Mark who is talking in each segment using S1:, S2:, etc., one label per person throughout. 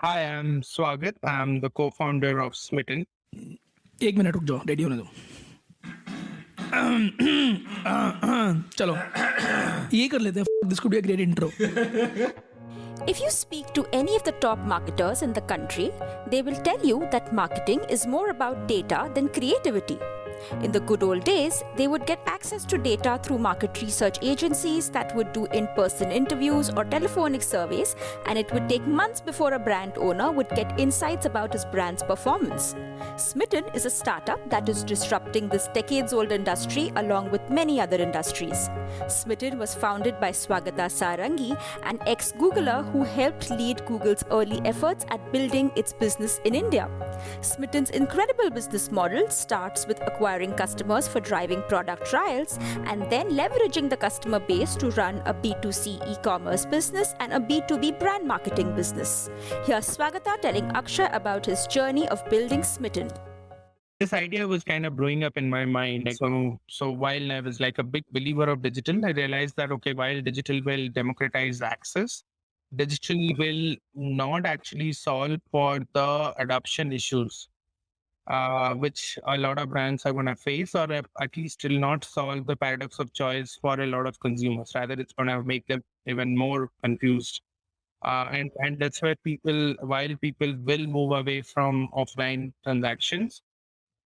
S1: Hi, I'm Swagat. I'm the co-founder of Smytten.
S2: एक minute रुक जाओ, रेडी होने दो। चलो ये कर लेते हैं। This could be a great intro.
S3: If you speak to any of the top marketers in the country, they will tell you that marketing is more about data than creativity. In the good old days, they would get access to data through market research agencies that would do in person interviews or telephonic surveys, and it would take months before a brand owner would get insights about his brand's performance. Smytten is a startup that is disrupting this decades old industry along with many other industries. Smytten was founded by Swagata Sarangi, an ex Googler who helped lead Google's early efforts at building its business in India. Smytten's incredible business model starts with acquiring customers for driving product trials and then leveraging the customer base to run a B2C e-commerce business and a B2B brand marketing business. Here's Swagata telling Akshay about his journey of building Smytten.
S1: This idea was kind of growing up in my mind. So while I was like a big believer of digital, I realized that, okay, while digital will democratize access, digital will not actually solve for the adoption issues, which a lot of brands are going to face, or at least will not solve the paradox of choice for a lot of consumers. Rather, it's going to make them even more confused. And that's where while people will move away from offline transactions,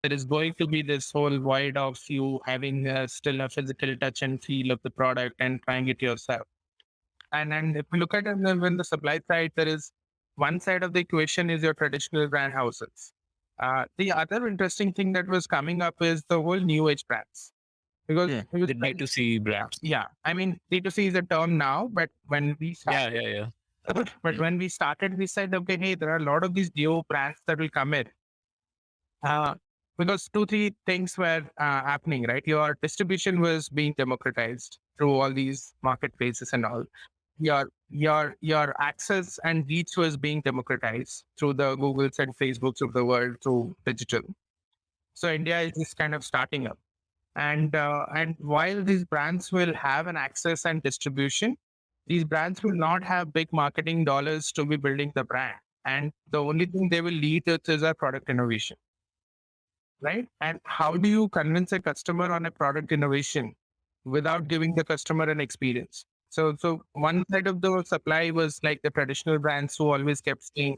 S1: there is going to be this whole void of you having still a physical touch and feel of the product and trying it yourself. And if you look at it when the supply side, there is one side of the equation is your traditional brand houses. The other interesting thing that was coming up is the whole new age brands. Because
S4: the D2C brands.
S1: Yeah, I mean D2C is a term now, but when we started,
S4: Yeah.
S1: but when we started, we said, okay, hey, there are a lot of these new brands that will come in. Because 2-3 things were happening, right? Your distribution was being democratized through all these marketplaces and all. Your access and reach was being democratized through the Googles and Facebooks of the world through digital. So India is just kind of starting up, and while these brands will have an access and distribution, these brands will not have big marketing dollars to be building the brand, and the only thing they will lead with is a product innovation. Right? And how do you convince a customer on a product innovation without giving the customer an experience? So one side of the supply was like the traditional brands who always kept saying,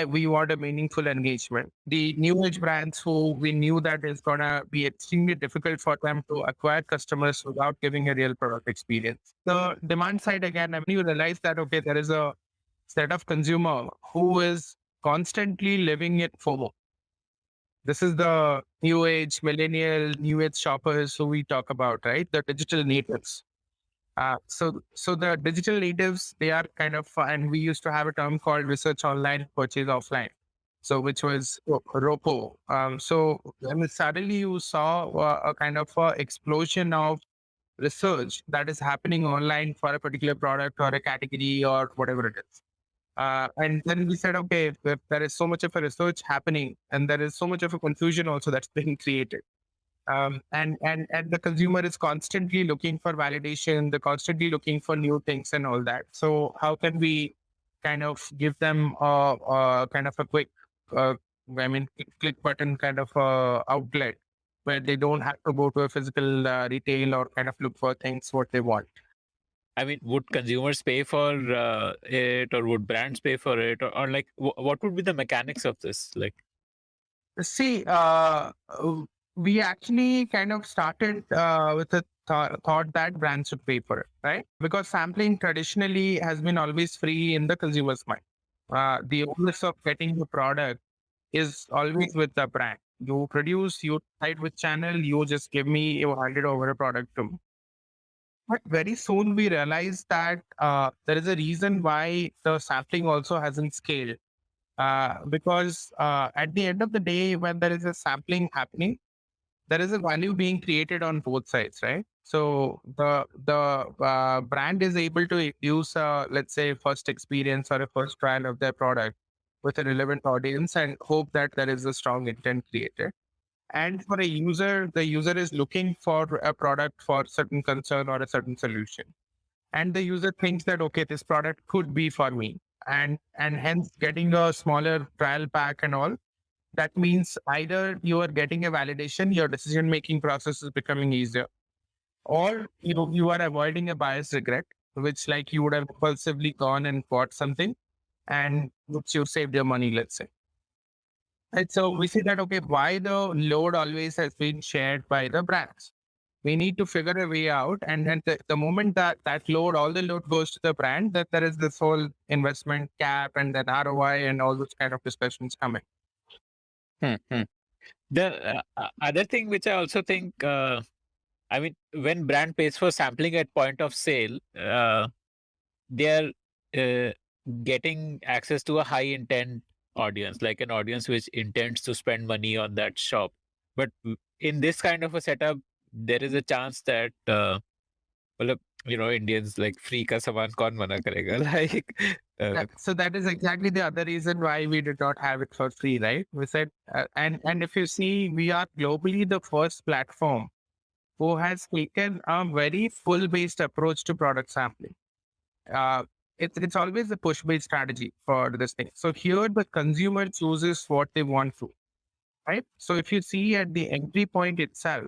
S1: we want a meaningful engagement. The new age brands who we knew that is going to be extremely difficult for them to acquire customers without giving a real product experience. The demand side, again, I mean, you realize that, okay, there is a set of consumer who is constantly living it FOMO. This is the new age, millennial, new age shoppers who we talk about, right? The digital natives. So the digital natives, they are kind of, and we used to have a term called research online, purchase offline. So which was ROPO. So I mean, suddenly you saw a kind of explosion of research that is happening online for a particular product or a category or whatever it is. And then we said, okay, if there is so much of a research happening and there is so much of a confusion also that's being created. And the consumer is constantly looking for validation, they're constantly looking for new things and all that. So how can we kind of give them kind of a quick, click button kind of outlet where they don't have to go to a physical retail or kind of look for things what they want.
S4: I mean, would consumers pay for it, or would brands pay for it, or like what would be the mechanics of this? Like,
S1: see, we actually kind of started with the thought that brands should pay for it, right? Because sampling traditionally has been always free in the consumer's mind. The onus of getting the product is always with the brand. You produce, you decide which channel, you just give me, you hand it over a product to me. But very soon we realized that there is a reason why the sampling also hasn't scaled. Because at the end of the day, when there is a sampling happening, there is a value being created on both sides, right? So the brand is able to use, let's say, first experience or a first trial of their product with a relevant audience and hope that there is a strong intent created. And for a user, the user is looking for a product for certain concern or a certain solution. And the user thinks that, okay, this product could be for me. and hence getting a smaller trial pack and all. That means either you are getting a validation, your decision making process is becoming easier, or you are avoiding a bias regret, which like you would have impulsively gone and bought something and which you saved your money, let's say. And so we see that, okay, why the load always has been shared by the brands. We need to figure a way out. And then the moment that load, all the load goes to the brand, that there is this whole investment cap and then ROI and all those kind of discussions coming.
S4: Hmm. The other thing which I also think, I mean, when brand pays for sampling at point of sale, they are getting access to a high intent audience, like an audience which intends to spend money on that shop. But in this kind of a setup, there is a chance that, well, Indians like free ka saman kaun mana karega? Like,
S1: So that is exactly the other reason why we did not have it for free, right? We said, and if you see, we are globally the first platform who has taken a very full based approach to product sampling. It's always a push based strategy for this thing. So here the consumer chooses what they want to, right? So if you see at the entry point itself,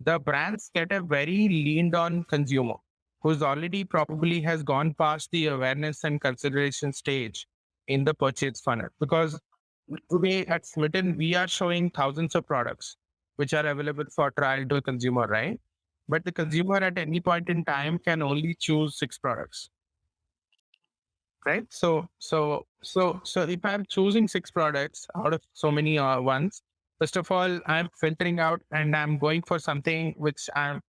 S1: the brands get a very leaned on consumer who's already probably has gone past the awareness and consideration stage in the purchase funnel. Because today at Smytten, we are showing thousands of products which are available for trial to a consumer, right? But the consumer at any point in time can only choose 6 products, right? So if I'm choosing 6 products out of so many ones, first of all, I'm filtering out and I'm going for something which I'm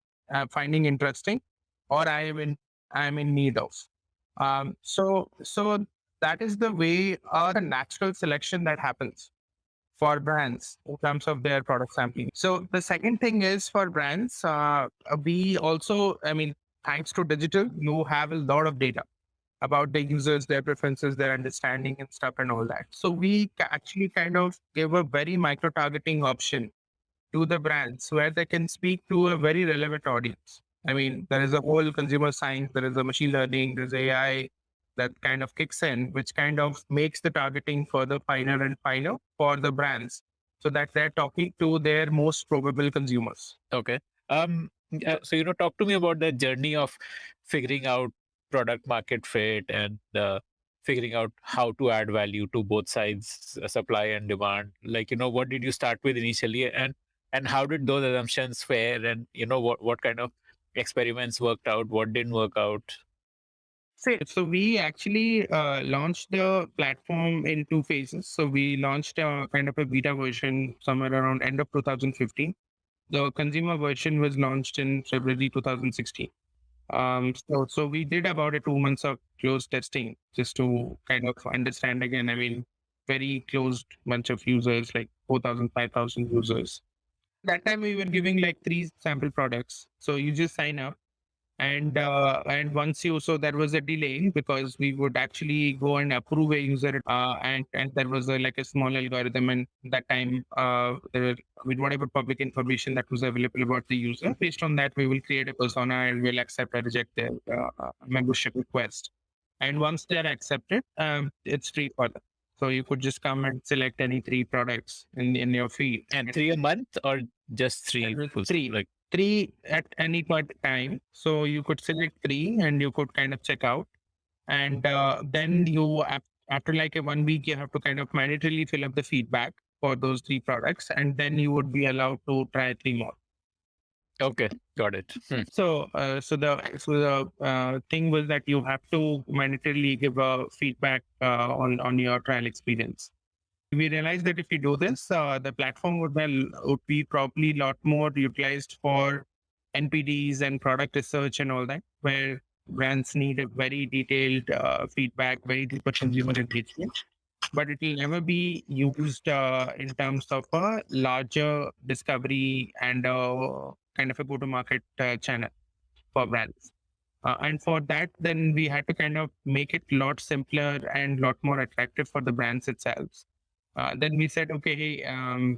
S1: finding interesting, or I'm in need of. So that is the way the natural selection that happens for brands in terms of their product sampling. So the second thing is for brands, we also, I mean, thanks to digital, you have a lot of data about the users, their preferences, their understanding and stuff and all that. So we actually kind of give a very micro targeting option to the brands where they can speak to a very relevant audience. I mean, there is a whole consumer science, there is a machine learning, there's AI that kind of kicks in, which kind of makes the targeting further finer and finer for the brands so that they're talking to their most probable consumers.
S4: okay. So, talk to me about the journey of figuring out product market fit and figuring out how to add value to both sides, supply and demand. Like, what did you start with initially, and how did those assumptions fare, and what kind of experiments worked out, what didn't work out?
S1: So we actually launched the platform in 2 phases. So we launched a kind of a beta version somewhere around end of 2015. The consumer version was launched in February 2016. So we did about a 2 months of closed testing just to kind of understand again. I mean, very closed bunch of users, like 4,000, 5,000 users. That time we were giving like 3 sample products. So you just sign up and once you, so there was a delay because we would actually go and approve a user and there was like a small algorithm, and that time with whatever public information that was available about the user, based on that we will create a persona and we'll accept or reject their membership request. And once they're accepted, it's free for them. So you could just come and select any 3 products in your feed.
S4: And 3 a month or just 3?
S1: Three.
S4: Like
S1: 3 at any point in time. So you could select 3 and you could kind of check out. And then you, after like a 1 week, you have to kind of mandatorily fill up the feedback for those 3 products. And then you would be allowed to try 3 more.
S4: Okay, got it.
S1: So the thing was that you have to mandatorily give a feedback on your trial experience. We realized that if you do this, the platform would be probably a lot more utilized for NPDs and product research and all that, where brands need a very detailed feedback, very deeper consumer engagement. But it will never be used in terms of a larger discovery and kind of a go-to-market channel for brands. And for that, then we had to kind of make it a lot simpler and a lot more attractive for the brands itself. Then we said, okay,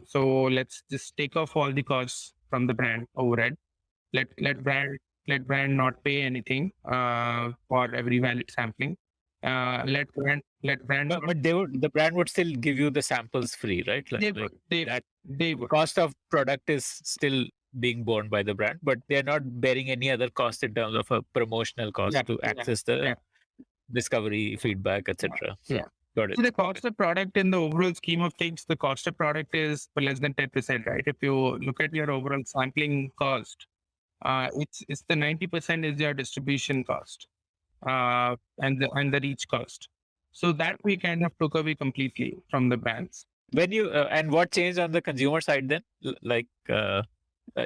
S1: so let's just take off all the costs from the brand overhead. Let brand not pay anything for every valid sampling. Let brand.
S4: But the brand would still give you the samples free, right?
S1: They would.
S4: Cost of product is still being borne by the brand, but they're not bearing any other cost in terms of a promotional cost to access the discovery, feedback, etc.
S1: Yeah.
S4: Got it.
S1: So the cost of product in the overall scheme of things, the cost of product is less than 10%, right? If you look at your overall sampling cost, it's the 90% is your distribution cost, and the reach cost. So that we kind of took away completely from the brands.
S4: When you and what changed on the consumer side then?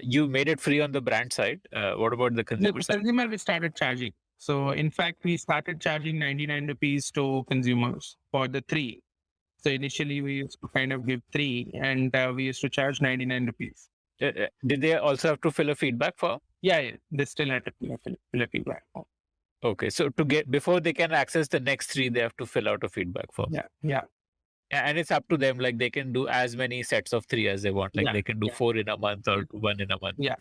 S4: You made it free on the brand side. What about the consumer side?
S1: Consumer, we started charging. So in fact, we started charging 99 rupees to consumers for the 3. So initially we used to kind of give 3, and we used to charge 99 rupees.
S4: Did they also have to fill a feedback form?
S1: Yeah, they still had to fill a feedback form.
S4: Okay, so before they can access the next 3, they have to fill out a feedback form.
S1: Yeah.
S4: And it's up to them. Like they can do as many sets of 3 as they want. Like they can do 4 in a month or 1 in a month.
S1: Yeah.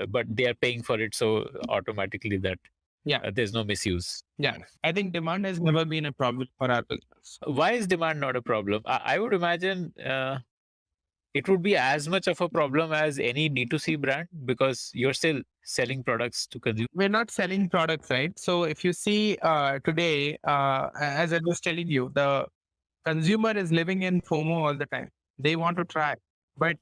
S4: But they are paying for it so automatically that there's no misuse.
S1: Yeah, I think demand has never been a problem for our business.
S4: Why is demand not a problem? I would imagine it would be as much of a problem as any D2C brand because you're still selling products to consumers.
S1: We're not selling products, right? So if you see today, as I was telling you, the consumer is living in FOMO all the time. They want to try, but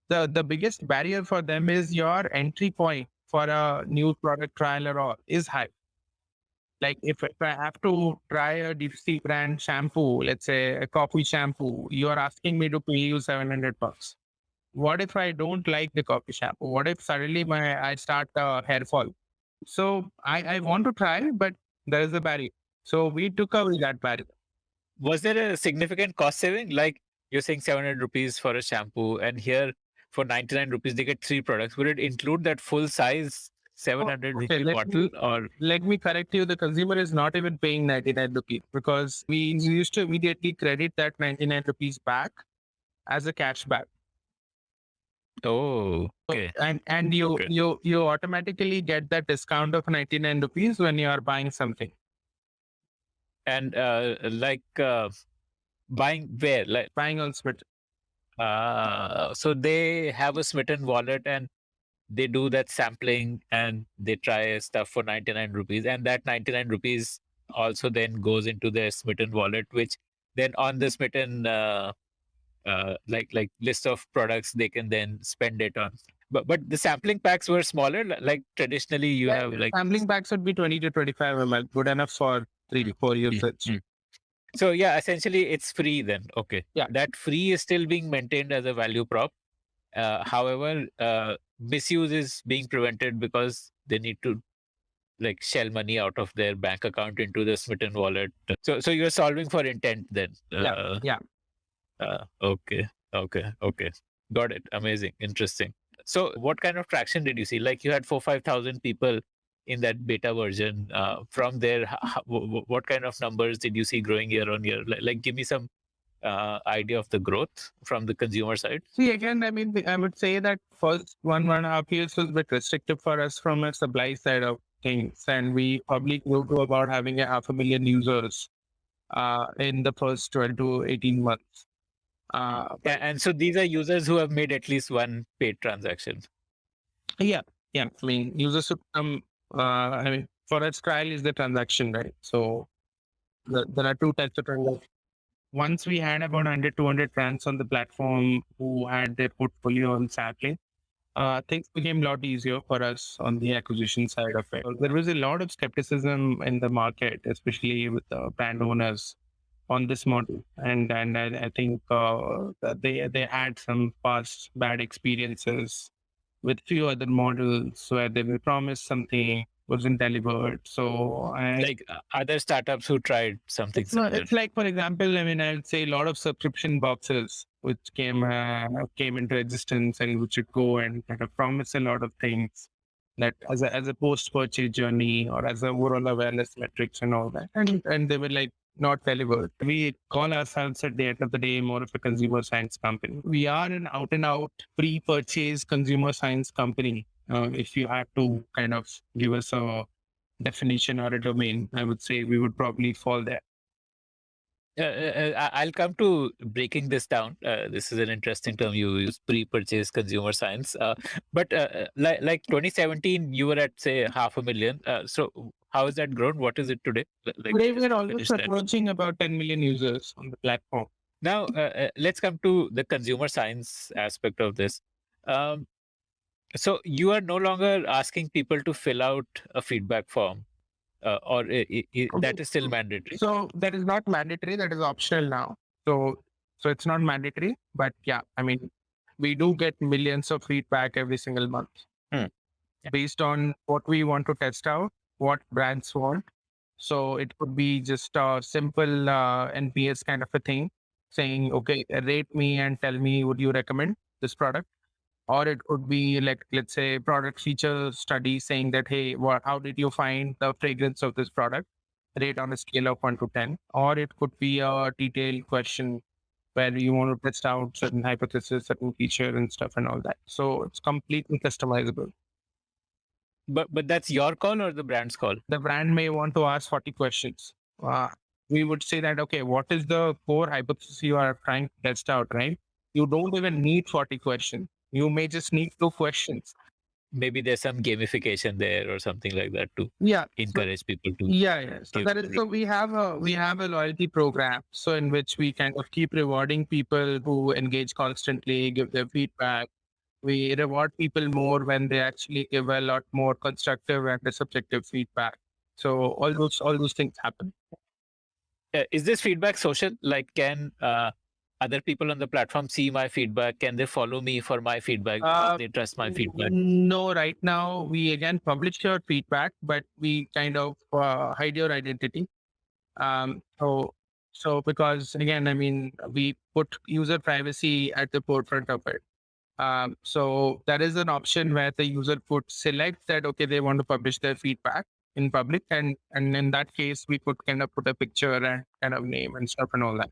S1: the biggest barrier for them is your entry point for a new product trial or all is high. Like if I have to try a D2C brand shampoo, let's say a coffee shampoo, you are asking me to pay you $700. What if I don't like the coffee shampoo? What if suddenly I start hair fall? So I want to try, but there is a barrier. So we took away that barrier.
S4: Was there a significant cost saving? Like you're saying 700 rupees for a shampoo, and here for 99 rupees they get 3 products. Would it include that full size 700 rupee bottle? Or
S1: let me correct you, the consumer is not even paying 99 rupees because we used to immediately credit that 99 rupees back as a cashback.
S4: Oh, okay.
S1: And you automatically get that discount of 99 rupees when you are buying something.
S4: And buying where? Like
S1: buying on Smytten.
S4: So they have a Smytten Wallet and they do that sampling and they try stuff for 99 rupees, and that 99 rupees also then goes into their Smytten Wallet, which then on the Smytten like list of products they can then spend it on. But the sampling packs were smaller. Like traditionally you have like
S1: sampling packs would be 20 to 25 ml, good enough for 3 to 4 usage.
S4: So yeah, essentially it's free then. Okay.
S1: Yeah.
S4: That free is still being maintained as a value prop. However, misuse is being prevented because they need to like shell money out of their bank account into the Smytten Wallet. So you're solving for intent then.
S1: Yeah.
S4: Okay. Got it. Amazing. Interesting. So what kind of traction did you see? Like you had 4,000-5,000 people in that beta version. From there, what kind of numbers did you see growing year on year? Like give me some idea of the growth from the consumer side.
S1: See, again, I mean, I would say that first 1.5 years was a bit restrictive for us from a supply side of things. And we probably grew to about having 500,000 users in the first 12 to 18 months.
S4: And so these are users who have made at least one paid transaction.
S1: Yeah. I mean, users should come. I mean, for us, trial is the transaction, right? So there are 2 types of transactions. Once we had about 100-200 brands on the platform who had their portfolio on sampling, things became a lot easier for us on the acquisition side of it. There was a lot of skepticism in the market, especially with the brand owners on this model. And I think that they had some past bad experiences with few other models where they were promised something, wasn't delivered. So
S4: like other startups who tried something similar.
S1: It's like, for example, I mean, I would say a lot of subscription boxes which came into existence and which would go and kind of promise a lot of things that as a post-purchase journey or as a overall awareness metrics and all that. And they were like not delivered. We call ourselves at the end of the day more of a consumer science company. We are an out and out pre-purchase consumer science company. If you had to kind of give us a definition or a domain, I would say we would probably fall there.
S4: I'll come to breaking this down. This is an interesting term you use, pre-purchase consumer science. But like 2017, you were at say 500,000. So how has that grown? What is it today?
S1: Today
S4: Just
S1: we're
S4: to finish
S1: almost
S4: that.
S1: approaching about 10 million users on the platform.
S4: Now let's come to the consumer science aspect of this. So you are no longer asking people to fill out a feedback form, or that is still mandatory.
S1: So that is not mandatory. That is optional now. So it's not mandatory, but yeah, I mean, we do get millions of feedback every single month based on what we want to test out, what brands want. So it could be just a simple NPS kind of a thing, saying, okay, rate me and tell me, would you recommend this product? Or it could be like, let's say, product feature study saying that, hey, how did you find the fragrance of this product? Rate on a scale of 1 to 10. Or it could be a detailed question where you want to test out certain hypothesis, certain feature and stuff and all that. So it's completely customizable.
S4: But that's your call or the brand's call?
S1: The brand may want to ask 40 questions. We would say that, okay, what is the core hypothesis you are trying to test out, right? You don't even need 40 questions. You may just need 2 questions.
S4: Maybe there's some gamification there or something like that to encourage people to.
S1: Yeah. So we have a loyalty program. So in which we kind of keep rewarding people who engage constantly, give their feedback. We reward people more when they actually give a lot more constructive and subjective feedback. So all those things happen.
S4: Is this feedback social? Like, can other people on the platform see my feedback? Can they follow me for my feedback? They trust my feedback?
S1: No, right now we again publish your feedback, but we kind of hide your identity. So because again, I mean, we put user privacy at the forefront of it. So that is an option where the user could select that, okay, they want to publish their feedback in public. And in that case, we could kind of put a picture and kind of name and stuff and all that.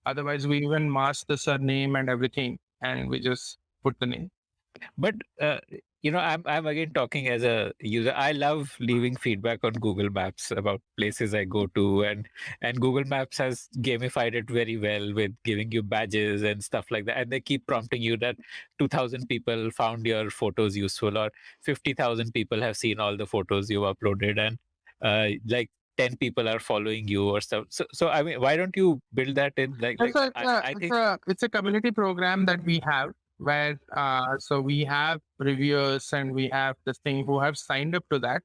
S1: Otherwise, we even mask the surname and everything, and we just put the name.
S4: But I'm again talking as a user. I love leaving feedback on Google Maps about places I go to, and Google Maps has gamified it very well with giving you badges and stuff like that. And they keep prompting you that 2,000 people found your photos useful, or 50,000 people have seen all the photos you've uploaded, and like 10 people are following you or stuff. So I mean, why don't you build that in? I think
S1: it's a community program that we have where so we have reviewers and we have this thing who have signed up to that.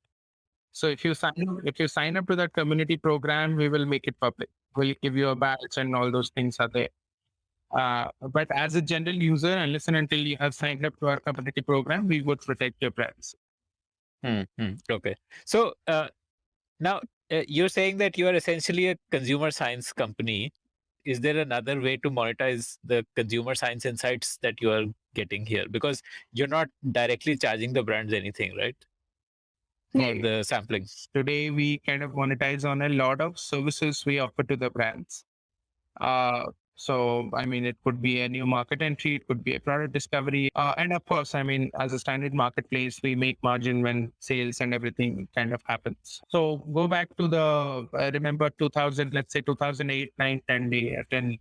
S1: So if you sign up to that community program, we will make it public. We'll give you a badge and all those things are there. But as a general user, unless and until you have signed up to our community program, we would protect your brands.
S4: Okay. So now you're saying that you are essentially a consumer science company. Is there another way to monetize the consumer science insights that you are getting here? Because you're not directly charging the brands anything, right? For the sampling.
S1: Today, we kind of monetize on a lot of services we offer to the brands. So, I mean, it could be a new market entry, it could be a product discovery. And of course, I mean, as a standard marketplace, we make margin when sales and everything kind of happens. So go back to I remember 2000, let's say 2008, 9, 10,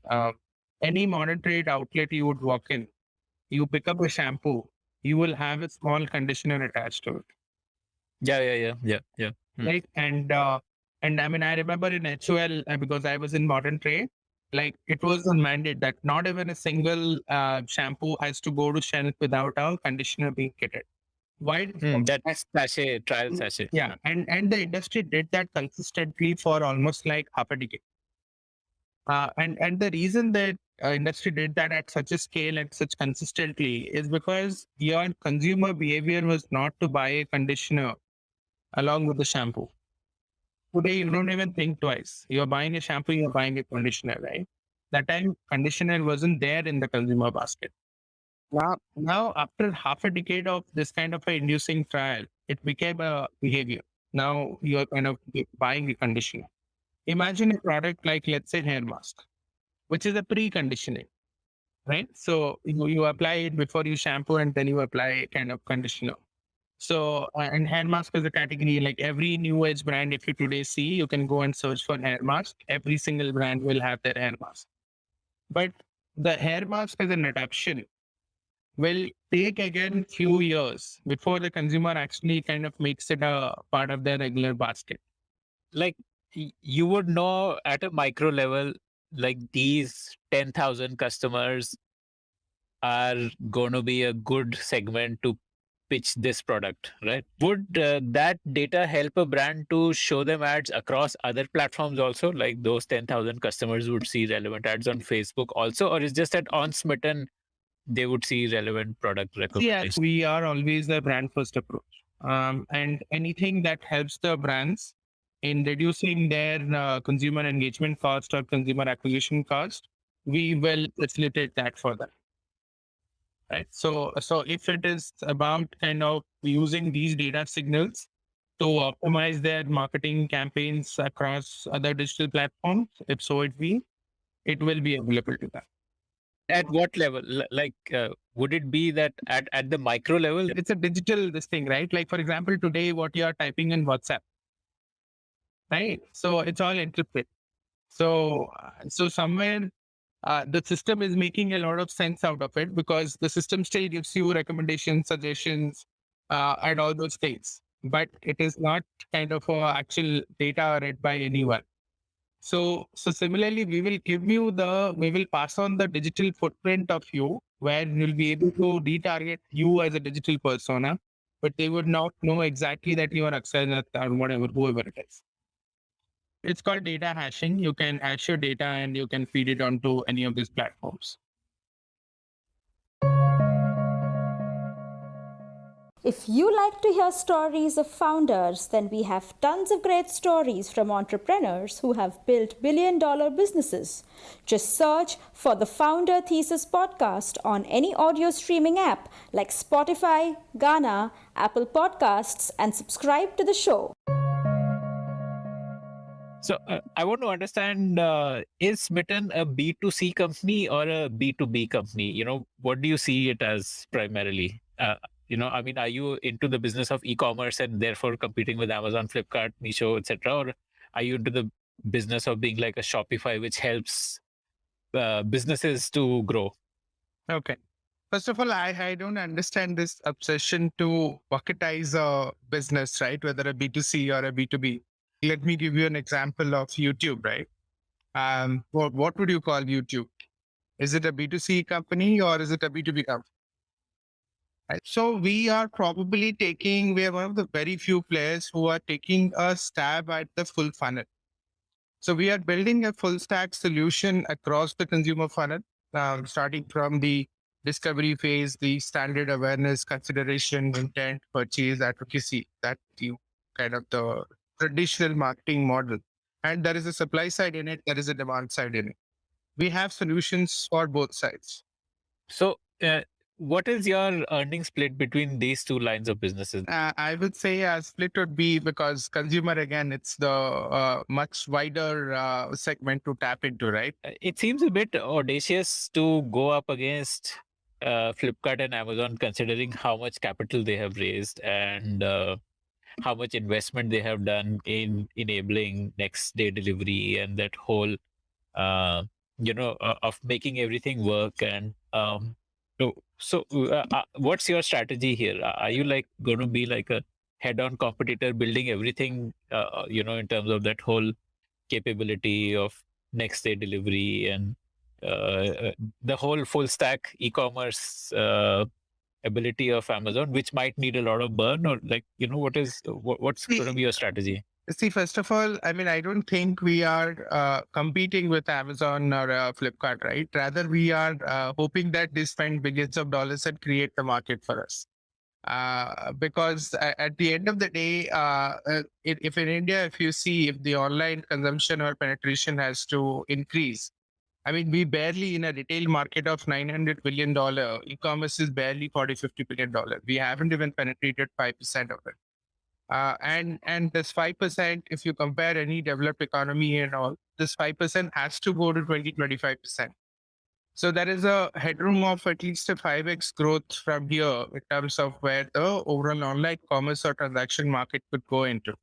S1: any modern trade outlet you would walk in, you pick up a shampoo, you will have a small conditioner attached to it.
S4: Yeah.
S1: Right. And I mean, I remember in HOL, because I was in modern trade, like it was a mandate that not even a single shampoo has to go to shelf without a conditioner being kitted. Why?
S4: That's sachet, trial sachet.
S1: Yeah. And the industry did that consistently for almost like half a decade. And the reason that industry did that at such a scale and such consistently is because your consumer behavior was not to buy a conditioner along with the shampoo. Today, you don't even think twice. You're buying a shampoo, you're buying a conditioner, right? That time, conditioner wasn't there in the consumer basket. Now, after half a decade of this kind of a inducing trial, it became a behavior. Now you're kind of buying a conditioner. Imagine a product like, let's say, hair mask, which is a pre-conditioning, right? So you apply it before you shampoo and then you apply kind of conditioner. So, and hair mask is a category, like every new age brand, if you today see, you can go and search for hair mask. Every single brand will have their hair mask. But the hair mask as an adaptation will take again few years before the consumer actually kind of makes it a part of their regular basket.
S4: Like you would know at a micro level, like these 10,000 customers are going to be a good segment to pitch this product, right? Would that data help a brand to show them ads across other platforms also? Like those 10,000 customers would see relevant ads on Facebook also, or is just that on Smytten they would see relevant product
S1: Yes,
S4: recommendations?
S1: we are always the brand first approach. And anything that helps the brands in reducing their consumer engagement cost or consumer acquisition cost, we will facilitate that for them. Right. So if it is about kind of using these data signals to optimize their marketing campaigns across other digital platforms, if so it will be available to them.
S4: At what level? Like, would it be that at the micro level?
S1: It's a digital this thing, right? Like for example, today what you are typing in WhatsApp, right? So it's all encrypted. So somewhere the system is making a lot of sense out of it because the system still gives you recommendations, suggestions, and all those things. But it is not kind of actual data read by anyone. So similarly, we will pass on the digital footprint of you, where you'll be able to retarget you as a digital persona, but they would not know exactly that you are Akshay or whatever, whoever it is. It's called data hashing. You can hash your data and you can feed it onto any of these platforms.
S3: If you like to hear stories of founders, then we have tons of great stories from entrepreneurs who have built billion-dollar businesses. Just search for the Founder Thesis podcast on any audio streaming app like Spotify, Gaana, Apple Podcasts, and subscribe to the show.
S4: So I want to understand, is Smytten a B2C company or a B2B company? What do you see it as primarily? I mean, are you into the business of e-commerce and therefore competing with Amazon, Flipkart, Meesho, etc., or are you into the business of being like a Shopify, which helps businesses to grow?
S1: Okay. First of all, I don't understand this obsession to bucketize a business, right? Whether a B2C or a B2B. Let me give you an example of YouTube, right? What would you call YouTube? Is it a B2C company or is it a B2B company? Right. So we are one of the very few players who are taking a stab at the full funnel. So we are building a full stack solution across the consumer funnel, starting from the discovery phase, the standard awareness, consideration, intent, purchase, advocacy, that you kind of the traditional marketing model. And there is a supply side in it, there is a demand side in it. We have solutions for both sides.
S4: So what is your earning split between these two lines of businesses?
S1: I would say a split would be because consumer, again, it's the much wider segment to tap into, right?
S4: It seems a bit audacious to go up against Flipkart and Amazon, considering how much capital they have raised and how much investment they have done in enabling next day delivery and that whole, of making everything work. And so what's your strategy here? Are you like going to be like a head-on competitor building everything, in terms of that whole capability of next day delivery and the whole full stack e-commerce ability of Amazon, which might need a lot of burn, or like, what's going to be your strategy?
S1: See, first of all, I mean, I don't think we are competing with Amazon or Flipkart, right? Rather, we are hoping that they spend billions of dollars and create the market for us. Because at the end of the day, if in India, if you see, if the online consumption or penetration has to increase, I mean, we barely in a retail market of $900 billion, e-commerce is barely $40-50 billion. We haven't even penetrated 5% of it. And this 5%, if you compare any developed economy and all, this 5% has to go to 20-25%. So there is a headroom of at least a 5x growth from here in terms of where the overall online commerce or transaction market could go into.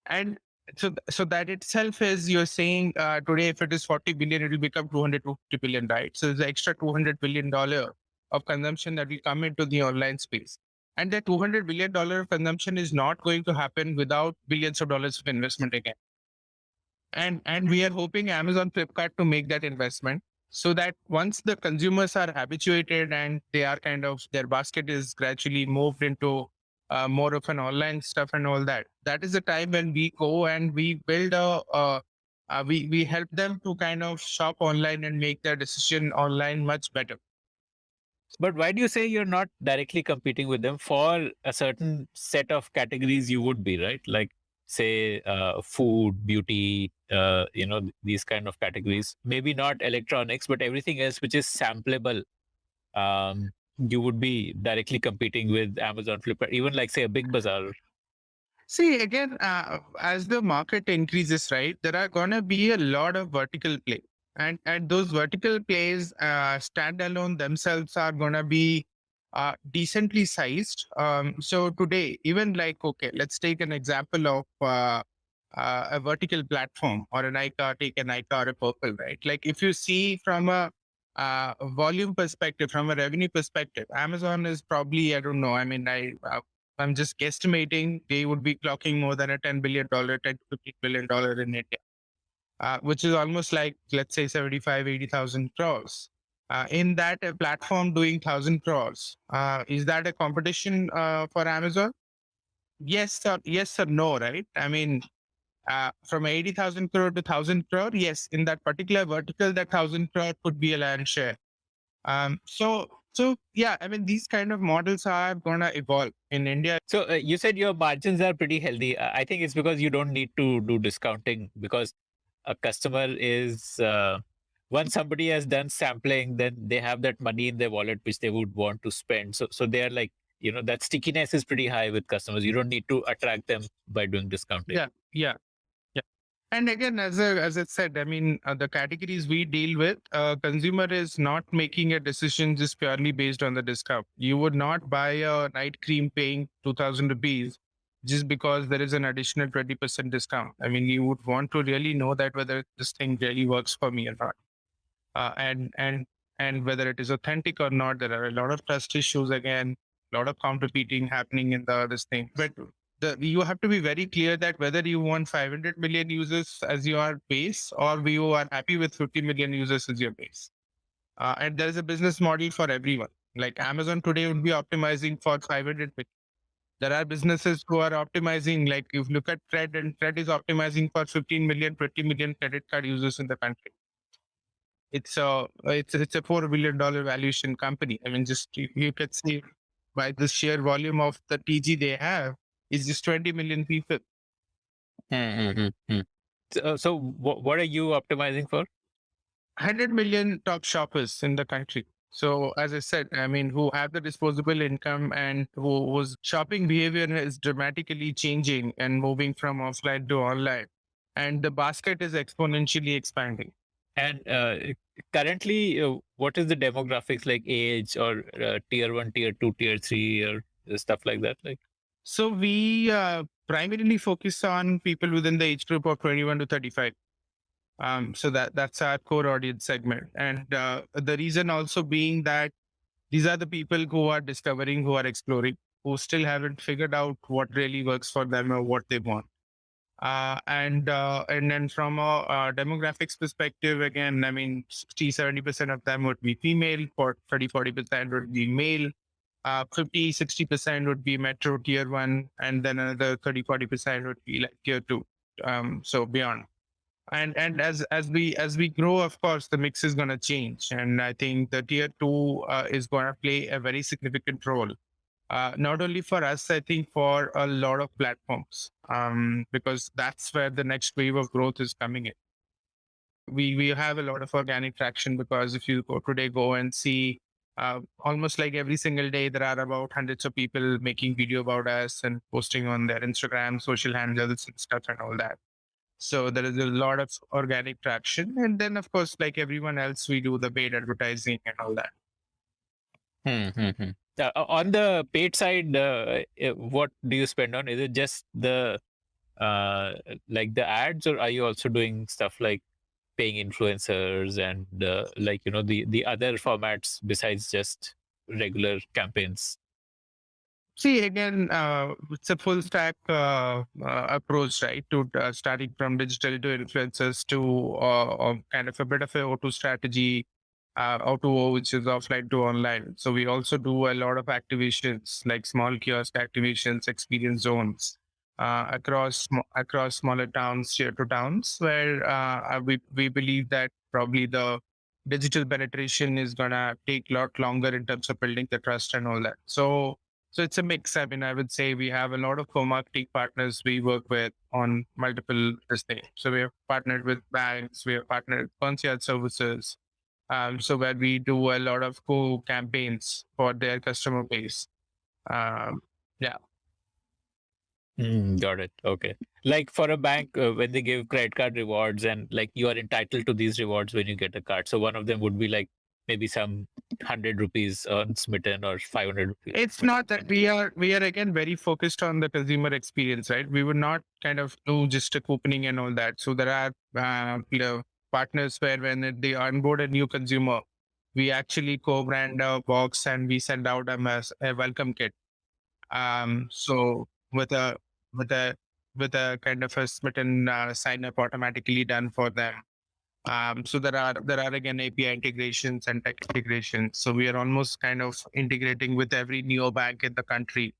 S1: And so that itself is, you're saying today, if it is 40 billion, it will become 200 to 50 billion, right? So there's an extra $200 billion of consumption that will come into the online space. And that $200 billion of consumption is not going to happen without billions of dollars of investment again. And we are hoping Amazon, Flipkart to make that investment so that once the consumers are habituated and they are kind of, their basket is gradually moved into more of an online stuff and all that. That is the time when we go and we build we help them to kind of shop online and make their decision online much better.
S4: But why do you say you're not directly competing with them? For a certain set of categories, you would be, right? Like, say, food, beauty, these kind of categories. Maybe not electronics, but everything else which is sampleable. You would be directly competing with Amazon, Flipkart, even like, say, a Big Bazaar.
S1: See, again, as the market increases, right, there are going to be a lot of vertical play. And those vertical plays standalone themselves are going to be decently sized. So today, even like, okay, let's take an example of a vertical platform or an Nika, take an Nika or a Purple, right? Like if you see from a volume perspective, from a revenue perspective, Amazon is probably, I don't know, I mean, I'm just guesstimating they would be clocking more than a $10 billion, $10 to $15 billion in India, which is almost like, let's say, 75, 80,000 crores. In that, a platform doing 1,000 crores, is that a competition for Amazon? Yes or no, right? I mean, from 80,000 crore to 1,000 crore, yes, in that particular vertical, that 1,000 crore could be a land share. So yeah, I mean, these kind of models are going to evolve in India.
S4: So you said your margins are pretty healthy. I think it's because you don't need to do discounting, because a customer is, once somebody has done sampling, then they have that money in their wallet which they would want to spend. So they're like, that stickiness is pretty high with customers. You don't need to attract them by doing discounting.
S1: Yeah. And again, as I said, I mean, the categories we deal with, consumer is not making a decision just purely based on the discount. You would not buy a night cream paying 2,000 rupees just because there is an additional 20% discount. I mean, you would want to really know that whether this thing really works for me or not, and whether it is authentic or not. There are a lot of trust issues again, a lot of counterfeiting happening in this thing, but you have to be very clear that whether you want 500 million users as your base or you are happy with 50 million users as your base. And there is a business model for everyone. Like Amazon today would be optimizing for 500 million. There are businesses who are optimizing, like if you look at Fred, and Fred is optimizing for 15 million, 20 million credit card users in the country. It's a $4 billion valuation company. I mean, just you could see by the sheer volume of the TG they have, is just 20 million people.
S4: So what are you optimizing for?
S1: 100 million top shoppers in the country. So as I said, I mean, who have the disposable income and whose shopping behavior is dramatically changing and moving from offline to online. And the basket is exponentially expanding.
S4: And currently, what is the demographics, like age or tier 1, tier 2, tier 3 or stuff like that? Like,
S1: so we primarily focus on people within the age group of 21 to 35. So that's our core audience segment. And the reason also being that these are the people who are discovering, who are exploring, who still haven't figured out what really works for them or what they want. And then from a demographics perspective, again, I mean, 60-70% of them would be female, 30-40% would be male, 50-60% would be metro tier 1, and then another 30-40% would be like tier 2, so beyond. And as we grow, of course, the mix is going to change, and I think the tier 2 is going to play a very significant role, not only for us, I think for a lot of platforms, because that's where the next wave of growth is coming in. We have a lot of organic traction, because if you go and see, almost like every single day, there are about hundreds of people making video about us and posting on their Instagram, social handles and stuff and all that. So there is a lot of organic traction. And then, of course, like everyone else, we do the paid advertising and all that.
S4: On the paid side, what do you spend on? Is it just the like the ads, or are you also doing stuff like paying influencers and like the other formats besides just regular campaigns?
S1: See, again, it's a full stack approach, right? To starting from digital to influencers to kind of a bit of a O2 strategy, O2O, which is offline to online. So we also do a lot of activations like small kiosk activations, experience zones across smaller towns, tier two towns, where we believe that probably the digital penetration is gonna take a lot longer in terms of building the trust and all that. So it's a mix. I mean, I would say we have a lot of co-marketing partners we work with on multiple things. So we have partnered with banks, we have partnered with concierge services. So where we do a lot of campaigns for their customer base. Yeah.
S4: Got it. Okay. Like for a bank, when they give credit card rewards and like you are entitled to these rewards when you get a card. So one of them would be like maybe some 100 rupees on Smytten or 500 rupees.
S1: It's not that we are again very focused on the consumer experience, right? We would not kind of do just a couponing and all that. So there are partners where when they onboard a new consumer, we actually co-brand a box and we send out them as a welcome kit. So with a kind of a Smytten sign up automatically done for them. So there are again API integrations and tech integrations. So we are almost kind of integrating with every neobank in the country.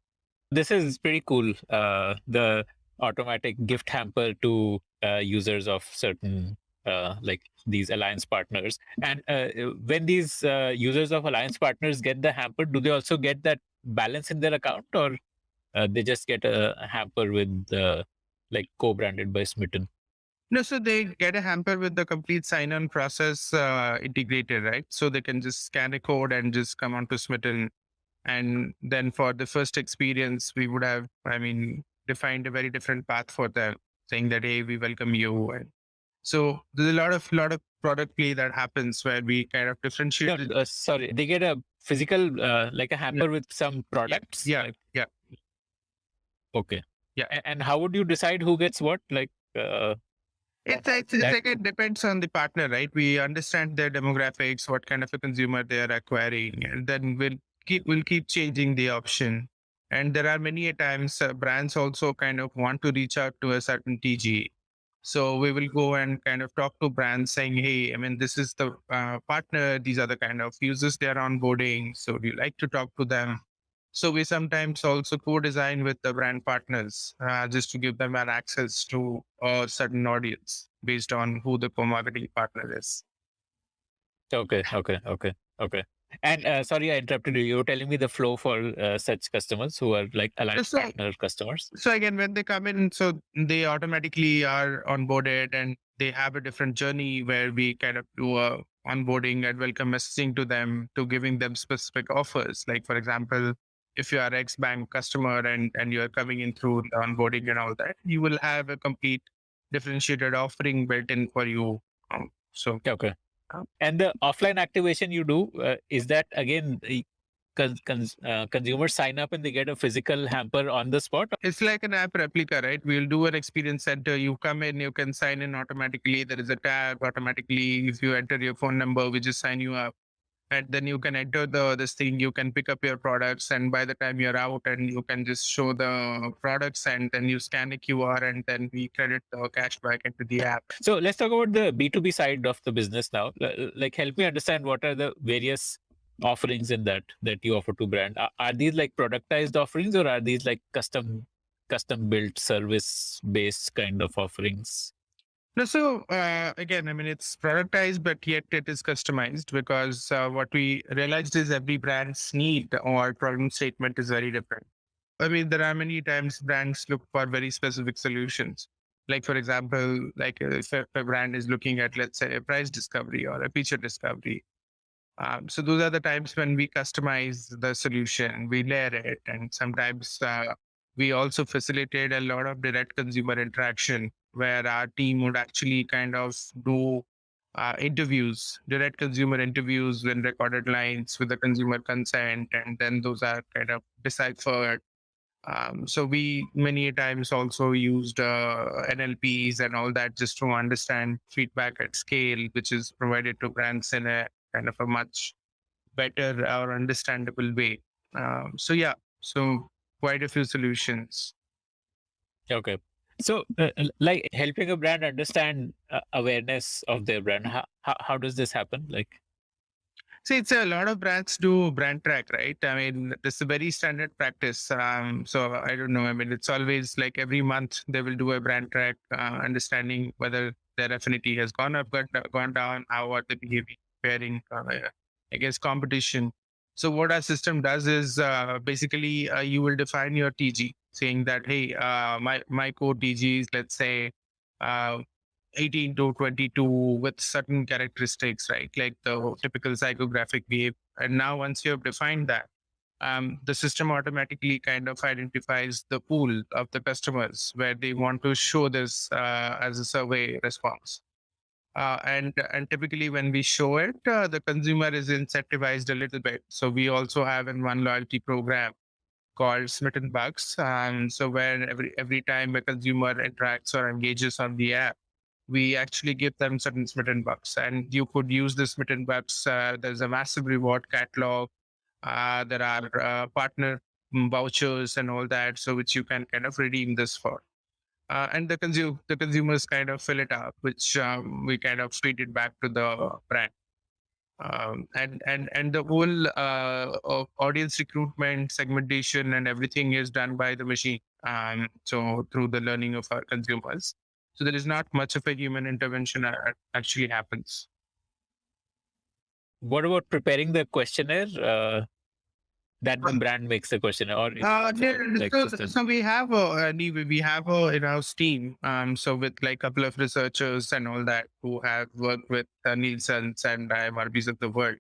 S4: This is pretty cool. The automatic gift hamper to users of certain like these alliance partners. And when these users of alliance partners get the hamper, do they also get that balance in their account, or they just get a hamper with like co-branded by Smytten?
S1: No, so they get a hamper with the complete sign-on process integrated, right? So they can just scan a code and just come onto Smytten. And then for the first experience, we would have, defined a very different path for them, saying that, hey, we welcome you. And so there's a lot of product play that happens where we kind of differentiate.
S4: No, sorry, they get a physical, like a hamper with some products?
S1: Yeah.
S4: Okay.
S1: Yeah.
S4: And how would you decide who gets what? Like,
S1: It's like it depends on the partner, right? We understand their demographics, what kind of a consumer they are acquiring, and then we'll keep changing the option. And there are many a times brands also kind of want to reach out to a certain TG. So we will go and kind of talk to brands saying, hey, this is the partner. These are the kind of users they are onboarding. So do you like to talk to them? So we sometimes also co-design with the brand partners just to give them an access to a certain audience based on who the co-marketing partner is.
S4: Okay. And sorry, I interrupted you. You were telling me the flow for such customers who are like alliance partner customers.
S1: So again, when they come in, so they automatically are onboarded and they have a different journey where we kind of do a onboarding and welcome messaging to them, to giving them specific offers. Like, for example, if you are ex-bank customer and you are coming in through the onboarding and all that, you will have a complete differentiated offering built in for you.
S4: Okay. And the offline activation you do, is that again, consumers sign up and they get a physical hamper on the spot?
S1: It's like an app replica, right? We'll do an experience center. You come in, you can sign in automatically. There is a tab automatically. If you enter your phone number, we just sign you up. And then you can enter this thing, you can pick up your products, and by the time you're out, and you can just show the products, and then you scan a QR, and then we credit the cash back into the app.
S4: So let's talk about the B2B side of the business now. Like, help me understand what are the various offerings in that you offer to brand. Are these like productized offerings, or are these like custom built service based kind of offerings?
S1: No, so again, it's productized, but yet it is customized, because what we realized is every brand's need or problem statement is very different. There are many times brands look for very specific solutions. Like, for example, like if a brand is looking at, let's say, a price discovery or a feature discovery. So those are the times when we customize the solution, we layer it, and sometimes we also facilitate a lot of direct consumer interaction where our team would actually kind of do interviews, direct consumer interviews in recorded lines with the consumer consent, and then those are kind of deciphered. So we many times also used NLPs and all that just to understand feedback at scale, which is provided to brands in a kind of a much better or understandable way. So yeah, so quite a few solutions.
S4: Okay. So, like helping a brand understand awareness of their brand, how does this happen? Like,
S1: See, it's a lot of brands do brand track, right? I mean, it's a very standard practice. So I don't know. I mean, it's always like every month they will do a brand track, understanding whether their affinity has gone up, gone down, how are they behaving, pairing against competition. So what our system does is basically you will define your TG, saying that hey, my core TG is, let's say, uh, 18 to 22 with certain characteristics, right? Like the typical psychographic behavior. And now, once you have defined that, the system automatically kind of identifies the pool of the customers where they want to show this as a survey response. And typically, when we show it, the consumer is incentivized a little bit. So we also have in one loyalty program called Smytten Bucks. So where every time a consumer interacts or engages on the app, we actually give them certain Smytten Bucks, and you could use the Smytten Bucks. There's a massive reward catalog. There are partner vouchers and all that, so which you can kind of redeem this for. And the consumers kind of fill it up, which we kind of feed it back to the brand. And the whole audience recruitment, segmentation, and everything is done by the machine. So through the learning of our consumers, so there is not much of a human intervention actually happens.
S4: what about preparing the questionnaire? That the brand makes the questionnaire, or like
S1: So we have a in-house team. So with like a couple of researchers and all that who have worked with Nielsen's and IMRBs of the world.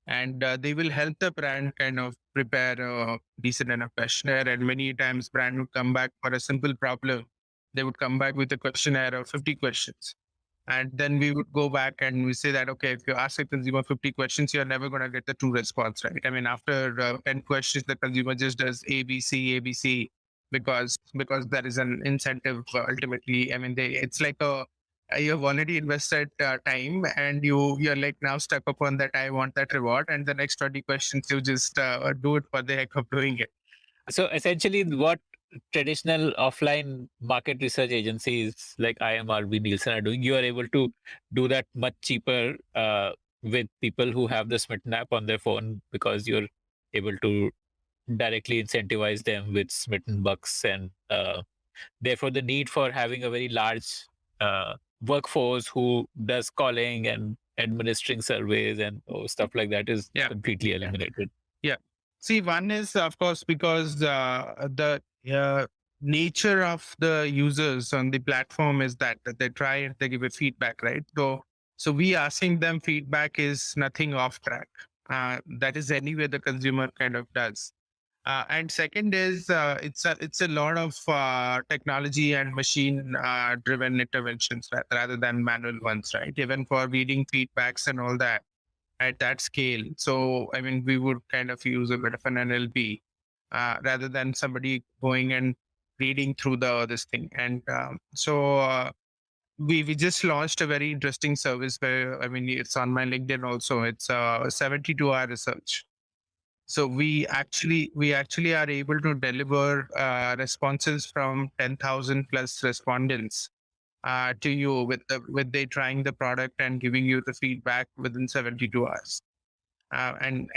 S1: And they will help the brand kind of prepare a decent enough questionnaire. And many times brand would come back for a simple problem. They would come back with a questionnaire of 50 questions. And then we would go back and we say that, okay, if you ask a consumer 50 questions, you're never going to get the true response, right? I mean, after 10 questions, the consumer just does ABC, because there is an incentive ultimately. I mean, it's like you have already invested time and you're like now stuck upon that. I want that reward. And the next 20 questions, you just do it for the heck of doing it.
S4: So essentially, what traditional offline market research agencies like IMRB, Nielsen are doing, you are able to do that much cheaper with people who have the Smytten app on their phone, because you're able to directly incentivize them with Smytten Bucks, and therefore the need for having a very large workforce who does calling and administering surveys and stuff like that is completely eliminated.
S1: Yeah. See, one is, of course, because the nature of the users on the platform is that they try and they give a feedback, right? So we asking them feedback is nothing off track. That is anyway the consumer kind of does. And second is it's a lot of technology and machine driven interventions rather than manual ones, right? Even for reading feedbacks and all that at that scale. So, I mean, we would kind of use a bit of an NLP rather than somebody going and reading through this thing. And we just launched a very interesting service where, I mean, it's on my LinkedIn also. It's a 72-hour research. So we actually are able to deliver responses from 10,000 plus respondents to you with they trying the product and giving you the feedback within 72 hours. And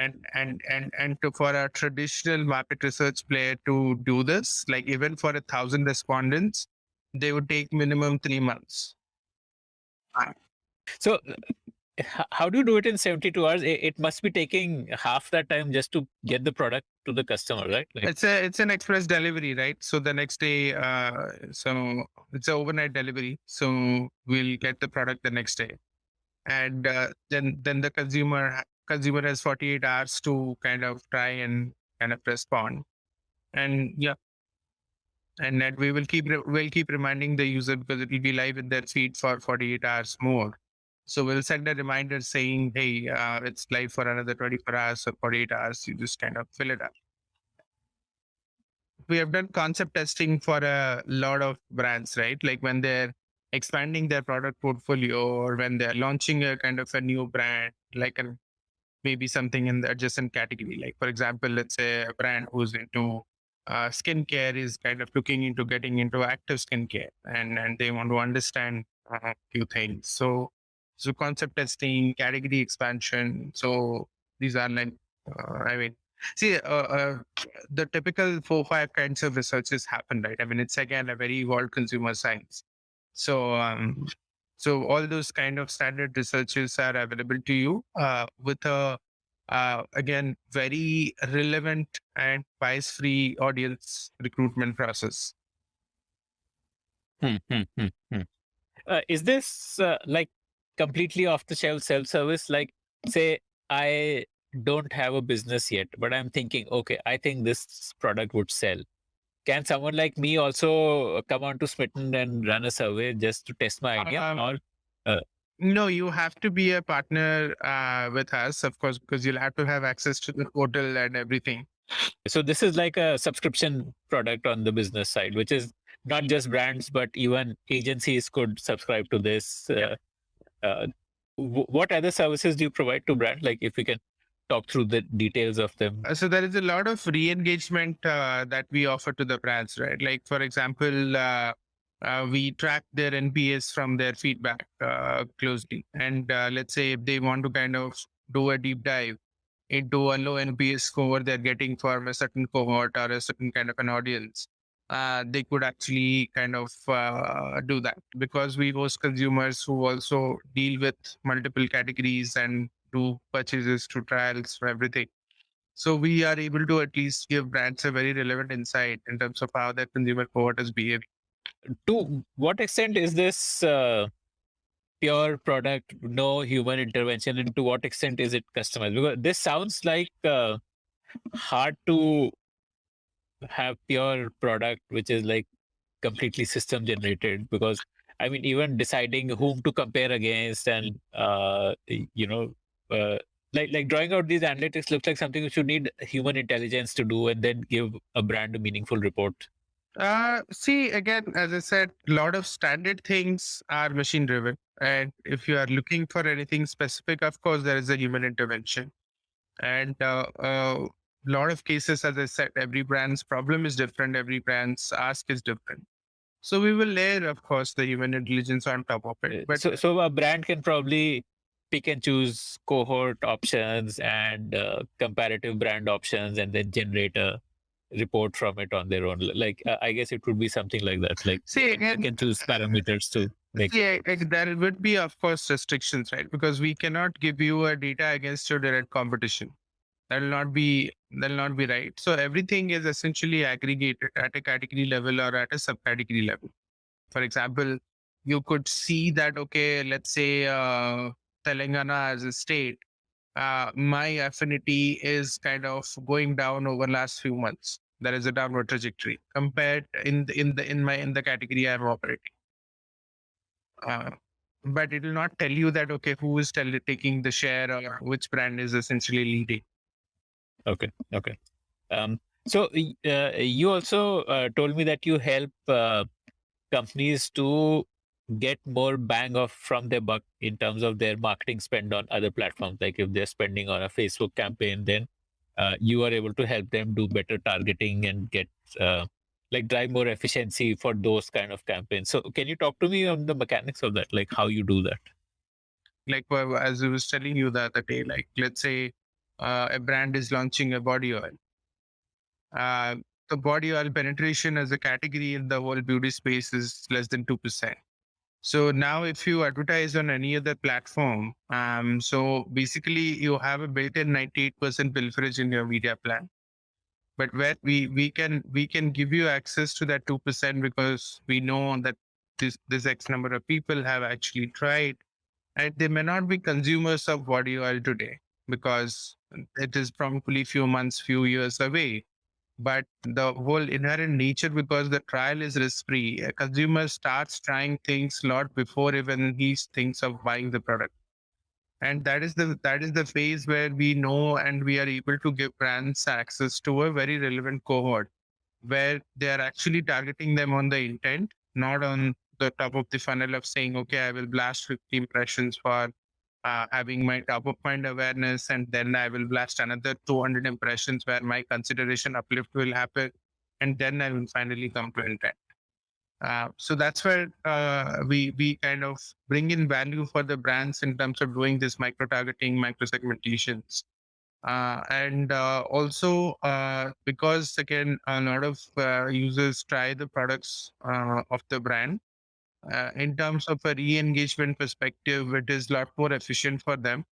S1: for a traditional market research player to do this, like even for 1,000 respondents, they would take minimum 3 months.
S4: So how do you do it in 72 hours? It must be taking half that time just to get the product to the customer, right? Like,
S1: it's an express delivery, right? So the next day, so it's an overnight delivery. So we'll get the product the next day, and then the consumer has 48 hours to kind of try and kind of respond, and yeah. and that we'll keep reminding the user because it will be live in their feed for 48 hours more. So we'll send a reminder saying, hey, it's live for another 24 hours or 48 hours. You just kind of fill it up. We have done concept testing for a lot of brands, right? Like when they're expanding their product portfolio or when they're launching a kind of a new brand, like maybe something in the adjacent category. Like, for example, let's say a brand who's into skincare is kind of looking into getting into active skincare and they want to understand a few things. So concept testing, category expansion. So these are like, see, the typical 4-5 kinds of researches happen, right? I mean, it's again a very evolved consumer science. So, so all those kind of standard researches are available to you with a again very relevant and bias-free audience recruitment process.
S4: Is this like completely off-the-shelf self-service? Like, say, I don't have a business yet, but I'm thinking, okay, I think this product would sell. Can someone like me also come on to Smytten and run a survey just to test my idea?
S1: No, you have to be a partner with us, of course, because you'll have to have access to the portal and everything.
S4: So this is like a subscription product on the business side, which is not just brands, but even agencies could subscribe to this. What other services do you provide to brands? Like if we can talk through the details of them.
S1: So there is a lot of re-engagement that we offer to the brands, right? Like for example, we track their NPS from their feedback closely. And let's say if they want to kind of do a deep dive into a low NPS score they're getting from a certain cohort or a certain kind of an audience, they could actually kind of do that because we host consumers who also deal with multiple categories and do purchases to trials for everything. So we are able to at least give brands a very relevant insight in terms of how their consumer cohort is behaving.
S4: To what extent is this pure product, no human intervention, and to what extent is it customized? Because this sounds like hard to have pure product, which is like completely system generated. Because I mean, even deciding whom to compare against and like drawing out these analytics looks like something which you need human intelligence to do, and then give a brand a meaningful report.
S1: See, again, as I said, a lot of standard things are machine driven. And if you are looking for anything specific, of course, there is a human intervention. And a lot of cases, as I said, every brand's problem is different. Every brand's ask is different. So we will layer, of course, the human intelligence on top of it. But
S4: so a brand can probably pick and choose cohort options and comparative brand options and then generate a report from it on their own. Like I guess it would be something like that. Like
S1: see,
S4: you can choose parameters to make.
S1: Yeah, there would be, of course, restrictions, right? Because we cannot give you a data against your direct competition. That'll not be right. So everything is essentially aggregated at a category level or at a subcategory level. For example, you could see that, okay, let's say Telangana as a state, my affinity is kind of going down over last few months. There is a downward trajectory compared in the category I'm operating. But it will not tell you that, okay, who is taking the share or which brand is essentially leading.
S4: Okay. So you also told me that you help companies to get more bang off from their buck in terms of their marketing spend on other platforms. Like if they're spending on a Facebook campaign, then you are able to help them do better targeting and get like drive more efficiency for those kind of campaigns. So can you talk to me on the mechanics of that, like how you do that?
S1: Like as I was telling you the other day, like let's say a brand is launching a body oil. The body oil penetration as a category in the whole beauty space is less than 2%. So now if you advertise on any other platform, so basically you have a built-in 98% pilferage in your media plan. But where we can give you access to that 2% because we know that this X number of people have actually tried, and they may not be consumers of body oil today because it is probably few months, few years away. But the whole inherent nature, because the trial is risk-free, a consumer starts trying things a lot before even he thinks of buying the product. And that is the phase where we know and we are able to give brands access to a very relevant cohort, where they are actually targeting them on the intent, not on the top of the funnel of saying, okay, I will blast 50 impressions for having my top of mind awareness, and then I will blast another 200 impressions where my consideration uplift will happen, and then I will finally come to intent. So that's where we kind of bring in value for the brands in terms of doing this micro targeting, micro segmentations. And also because again a lot of users try the products of the brand, in terms of a re-engagement perspective, it is a lot more efficient for them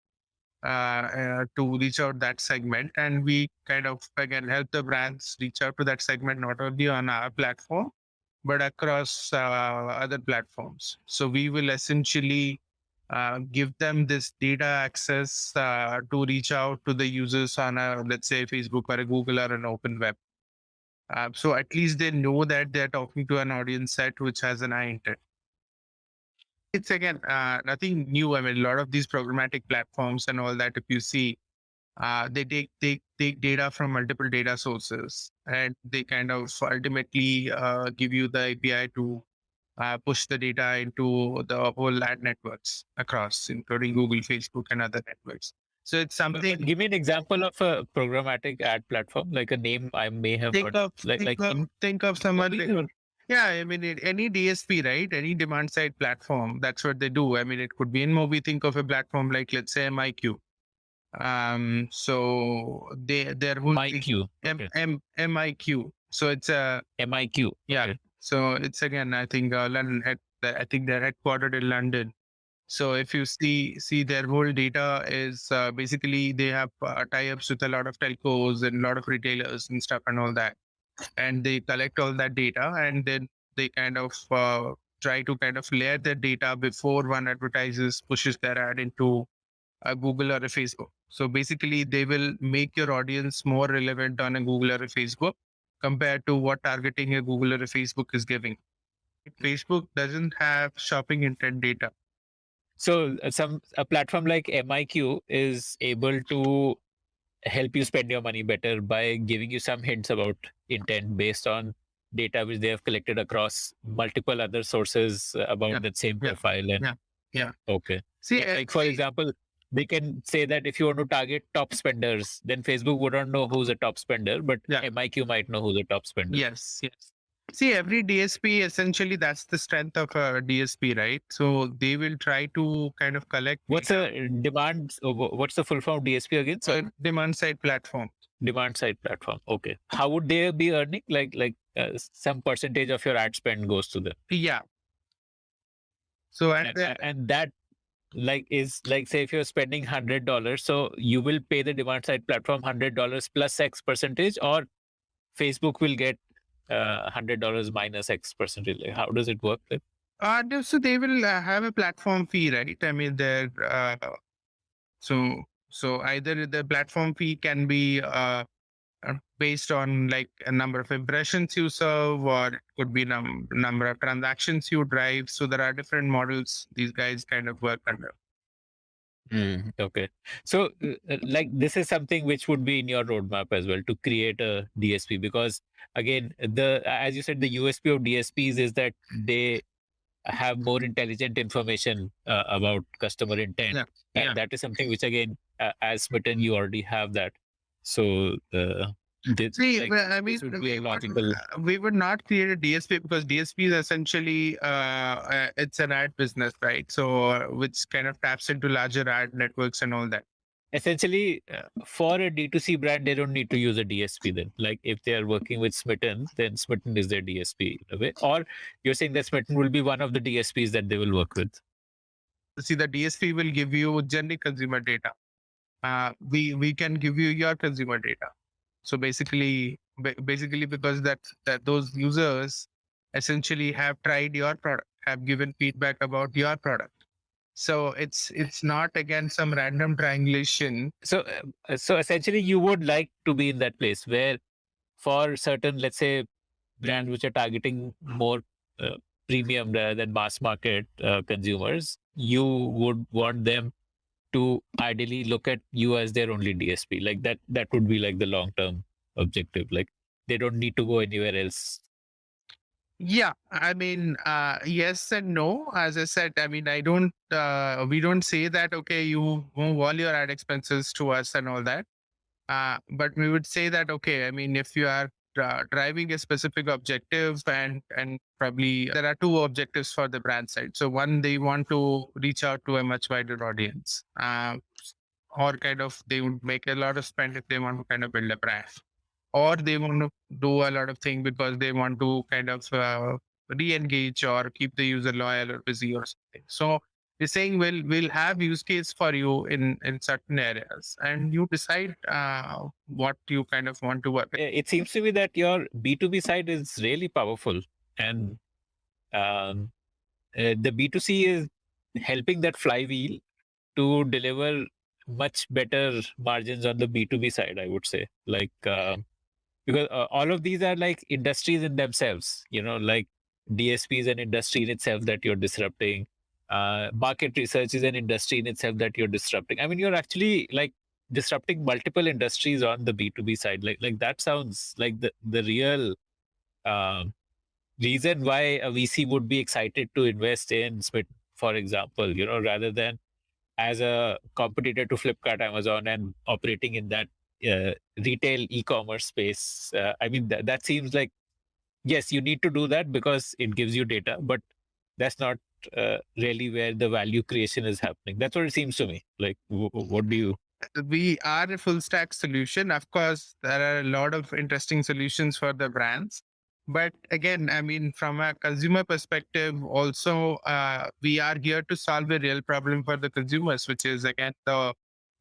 S1: to reach out that segment, and we kind of again help the brands reach out to that segment not only on our platform but across other platforms. So we will essentially give them this data access to reach out to the users on a, let's say, Facebook or a Google or an open web. So at least they know that they're talking to an audience set which has an eye intent. It's again nothing new. I mean, a lot of these programmatic platforms and all that, if you see, they take data from multiple data sources, and they kind of ultimately give you the API to push the data into the whole ad networks across, including Google, Facebook, and other networks. So it's something.
S4: Give me an example of a programmatic ad platform, like a name I may have heard.
S1: Think of someone. Yeah, I mean, any DSP, right? Any demand side platform, that's what they do. I mean, it could be in Mobi. Think of a platform like, let's say, MIQ. So their whole
S4: MIQ.
S1: MIQ. So it's a
S4: MIQ.
S1: Yeah.
S4: Okay.
S1: So it's again, I think London. I think they're headquartered in London. So if you see their whole data is basically they have tie-ups with a lot of telcos and a lot of retailers and stuff and all that, and they collect all that data, and then they kind of try to kind of layer their data before one advertisers pushes their ad into a Google or a Facebook. So basically, they will make your audience more relevant on a Google or a Facebook compared to what targeting a Google or a Facebook is giving. Facebook doesn't have shopping intent data.
S4: So a platform like MIQ is able to help you spend your money better by giving you some hints about intent based on data which they have collected across multiple other sources about that same profile. And okay.
S1: See,
S4: like for example, they can say that if you want to target top spenders, then Facebook wouldn't know who's a top spender, but MIQ might know who's a top spender.
S1: Yes. See, every DSP, essentially, that's the strength of a DSP, right? So they will try to kind of collect.
S4: What's a demand? What's the full form of DSP again?
S1: So demand side platform.
S4: Demand side platform. Okay. How would they be earning? Like some percentage of your ad spend goes to them.
S1: Yeah. So
S4: and that like is like, say if you're spending $100, so you will pay the demand side platform $100 plus X percentage, or Facebook will get $100 minus X percentage. Like, how does it work?
S1: So they will have a platform fee, right? I mean, they're so either the platform fee can be based on like a number of impressions you serve, or it could be number of transactions you drive. So there are different models these guys kind of work under.
S4: Okay. So like this is something which would be in your roadmap as well, to create a DSP, because again, as you said, the USP of DSPs is that they have more intelligent information about customer intent. And that is something which again, as Smytten, you already have that. So this would be a logical.
S1: We would not create a DSP because DSP is essentially it's an ad business, right? So which kind of taps into larger ad networks and all that.
S4: Essentially, for a D2C brand, they don't need to use a DSP then. Like if they are working with Smytten, then Smytten is their DSP in a way. Or you're saying that Smytten will be one of the DSPs that they will work with.
S1: See, the DSP will give you generic consumer data. We can give you your consumer data. So basically because that those users essentially have tried your product, have given feedback about your product. So it's not again some random triangulation.
S4: So essentially, you would like to be in that place where for certain, let's say, brands which are targeting more premium rather than mass market consumers, you would want them to ideally look at you as their only DSP. Like that would be like the long term objective. Like they don't need to go anywhere else.
S1: Yeah, I mean, yes and no. As I said, I mean, we don't say that, okay, you move all your ad expenses to us and all that. But we would say that, okay, I mean, if you are driving a specific objective, and probably there are two objectives for the brand side. So one, they want to reach out to a much wider audience, or kind of they would make a lot of spend if they want to kind of build a brand, or they want to do a lot of things because they want to kind of re-engage or keep the user loyal or busy or something. So we're saying we'll have use case for you in certain areas, and you decide what you kind of want to work.
S4: It seems to me that your B2B side is really powerful, and the B2C is helping that flywheel to deliver much better margins on the B2B side, I would say. Like, because all of these are like industries in themselves, like DSP is an industry in itself that you're disrupting. Market research is an industry in itself that you're disrupting. I mean, you're actually like disrupting multiple industries on the B2B side. Like that sounds like the real reason why a VC would be excited to invest in Smytten, for example, rather than as a competitor to Flipkart, Amazon, and operating in that retail e-commerce space. I mean, that seems like, yes, you need to do that because it gives you data, but that's not really where the value creation is happening. That's what it seems to me. Like, what do you?
S1: We are a full stack solution. Of course, there are a lot of interesting solutions for the brands. But again, I mean, from a consumer perspective, also, we are here to solve a real problem for the consumers, which is, again, the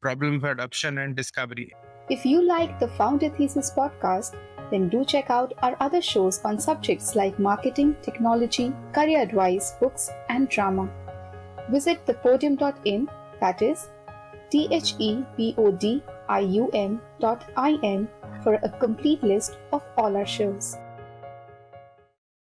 S1: problem for adoption and discovery.
S5: If you like the Founder Thesis podcast, then do check out our other shows on subjects like marketing, technology, career advice, books, and drama. Visit thepodium.in, that is thepodium.in, for a complete list of all our shows.